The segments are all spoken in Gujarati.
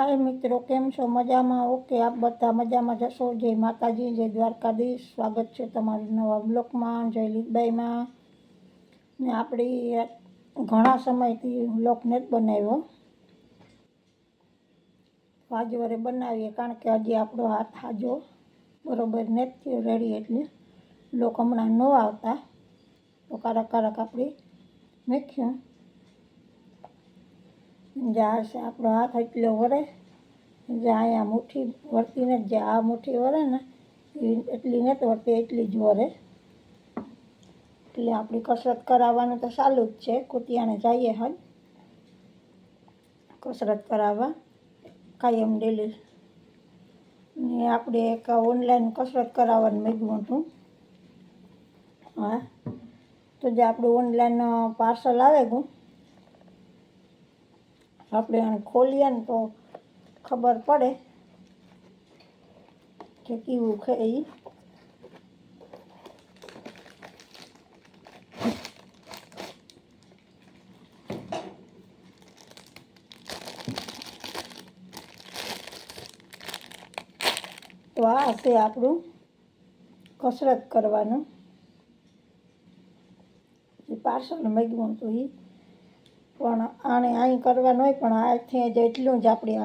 हाय मित्रों, केम छो? मजा में? ओके, आप बता मजा में जशो। जय माताजी, जय द्वारकाधीश। स्वागत है तमारू नवा ब्लॉग में। जय લીલબાઈ में ने आपणी घणा समयथी ब्लॉग नहीं बनाव्यो, आज वरे बनावीए कारण के हजी आपणो हाथ हाजो बरोबर नहीं थयो रेडी, एटले लोग हमणां न आवता तो कारक कारक आपणी मेख्यो ज्यां से आपणो हाथ एटलो वरे ज्यां अहींया मुठ्ठी वरती ने ज्यां आ मुठ्ठी वरे ने एटली नहीं वरती, एटली ज वरे। એટલે આપણી કસરત કરાવવાનું તો ચાલુ જ છે। કુતિયાણે જઈએ હજ કસરત કરાવવા કાયમ ડેલી ને આપણે એક ઓનલાઈન કસરત કરાવવાનું મેળવ્યું હતું। હા, તો જે આપણું ઓનલાઈન પાર્સલ આવે ગયું આપણે એને ખોલીએ ને તો ખબર પડે કે કેવું છે એ। તો આ છે આપણું કસરત કરવાનું જે પાર્સલ મેળવ્યું હતું એ, પણ આને અહીં કરવાનું હોય પણ આથી જ એટલું જ આપણી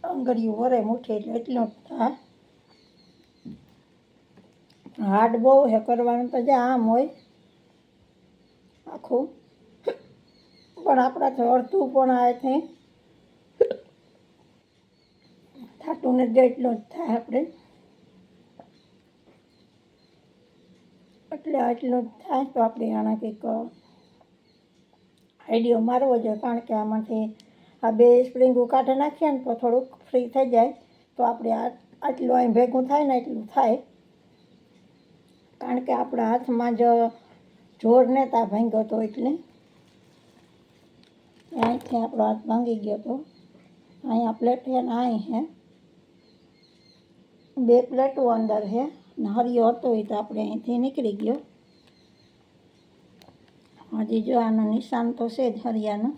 આંગળીઓ વરે મુઠ્ઠી એટલે એટલું જ થાય। હાર્ડ બહુ હે કરવાનું તો જ્યાં આમ હોય આખું, પણ આપણાથી અડધું પણ આથી થાતું ને જેટલું જ થાય આપણે, એટલે એટલું જ થાય। તો આપણે આના કંઈક આઈડિયો મારવો જોઈએ કારણ કે આમાંથી આ બે સ્પ્રિંગો કાઢી નાખીએ ને તો થોડુંક ફ્રી થઈ જાય। તો આપણે આટલું અહીં ભેગું થાય ને એટલું થાય કારણ કે આપણા હાથમાં જ જોર નહોતા ભાંગ્યો હતો એટલે અહીંથી આપણો હાથ ભાંગી ગયો હતો। અહીંયા પ્લેટ છે ને અહીં છે બે પ્લેટો અંદર છે ને હરિયો હતો એ તો આપણે અહીંથી નીકળી ગયો। હજી જો આનું નિશાન તો છે જ હરિયાનું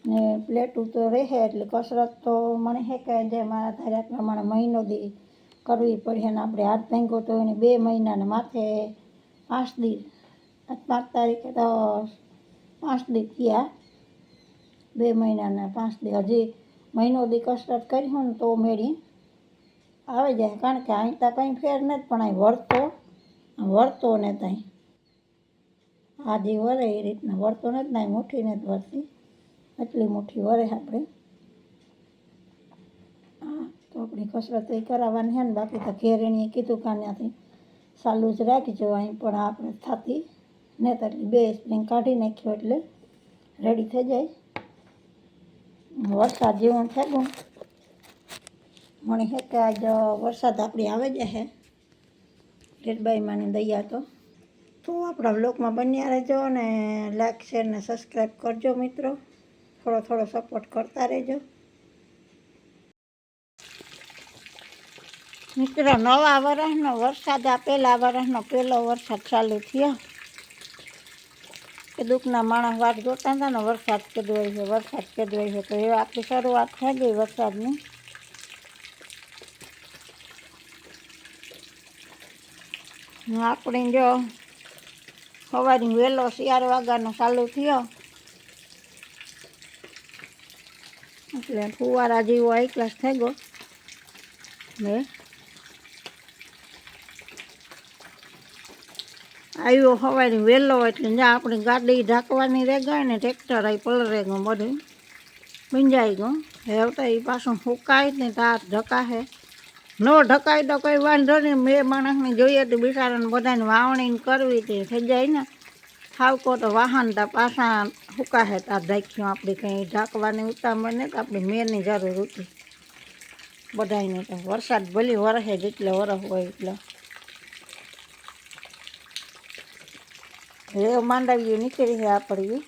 ને પ્લેટું તો રહે એટલે કસરત તો મને છે કે જે મારા ધાર્યા પ્રમાણે મહિનો દી કરવી પડે ને આપણે હાથ ભાંગ્યો તો એને 2 મહિનાને માથે 5 દી 5 તારીખે તો 5 દી થયા, 2 મહિનાને 5 દી હજી મહિનો દી કસરત કરી હોય ને તો મેળી આવે જાય કારણ કે અહીં તો કંઈ ફેર નથી પણ અહીં વળતો ને ત્યાં આજે વરે એ રીતના વળતો નથી ને મુઠ્ઠી નથી વળતી એટલી મુઠ્ઠી વરે આપણે। હા, તો આપણી કસરત એ કરાવવાની છે ને બાકી તો ઘેર એણીએ કીધું કે ત્યાંથી ચાલુ જ રાખજો અહીં પણ આપણે થતી નહીં તો એટલી 2 સ્પ્રિંગ કાઢી નાખ્યો એટલે રેડી થઈ જાય। વરસાદ જેવું થઈ ગયું મને છે કે આજ વરસાદ આપણી આવે જશે લીલબાઈમાંની દયા તો આપણા બ્લોગમાં બન્યા રહેજો ને લાઈક શેર ને સબસ્ક્રાઈબ કરજો મિત્રો, થોડો થોડો સપોર્ટ કરતા રહેજો મિત્રો। નવા વર્ષનો વરસાદ આ પહેલા વર્ષનો પહેલો વરસાદ ચાલુ થયો કે દુઃખના માણસ વાત જોતા હતા ને વરસાદ કેદવાય છે તો એ આપણી શરૂઆત થઈ ગઈ વરસાદની। આપણે જો સવારે વહેલો 4 વાગ્યાનો ચાલુ થયો એટલે ફુવારા જેવો હાઈ ક્લાસ થઈ ગયો ને આવ્યો સવારે વહેલો એટલે જ્યાં આપણી ગાડી ઢાંકવાની રહી ગઈ ને ટ્રેક્ટર આવી પલરે ગયું બધું ભીંજાઈ ગયું હેવતા એ પાછું ફૂંકાય ને તાર ઢકાશે ન ઢકાય તો કંઈ વાંધો નહીં, 2 માણસને જોઈએ તો બિચારાને બધાને વાવણી કરવી તે થઈ જાય ને થાવકો તો વાહન તા પાછા ફૂંકાશે તાર ઢાંક્યું આપણે કંઈ ઢાંકવાની ઉતામળ નહીં તો આપણે મેરની જરૂર હતી બધાને। તો વરસાદ ભલી વરસે જેટલો વરસ હોય એટલો રેવ માંડવીઓ નીકળી છે આપણી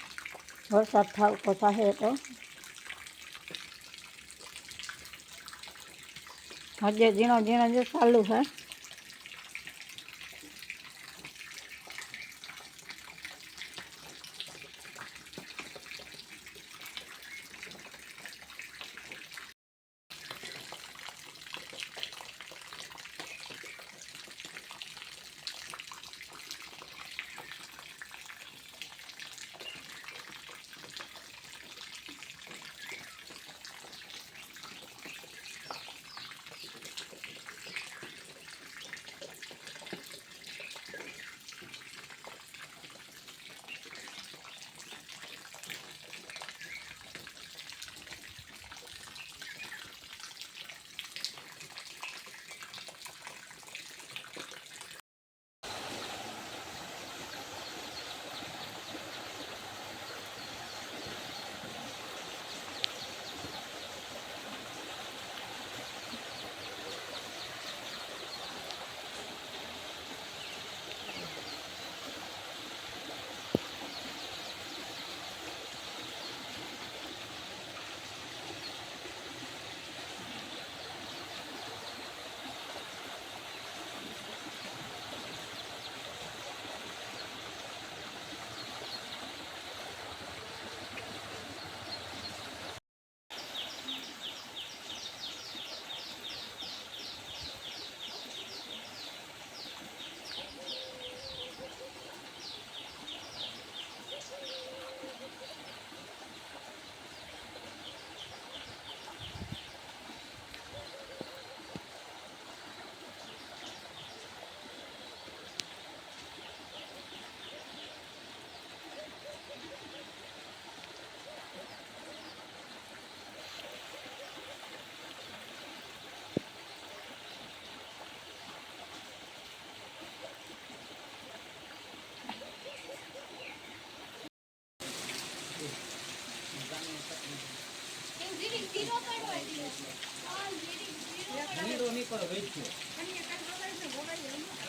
વરસાદ થાવકો થશે તો હજે ઝીણો ઝીણો જે ચાલુ છે।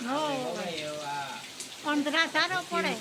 નો અંધરા સારો પડે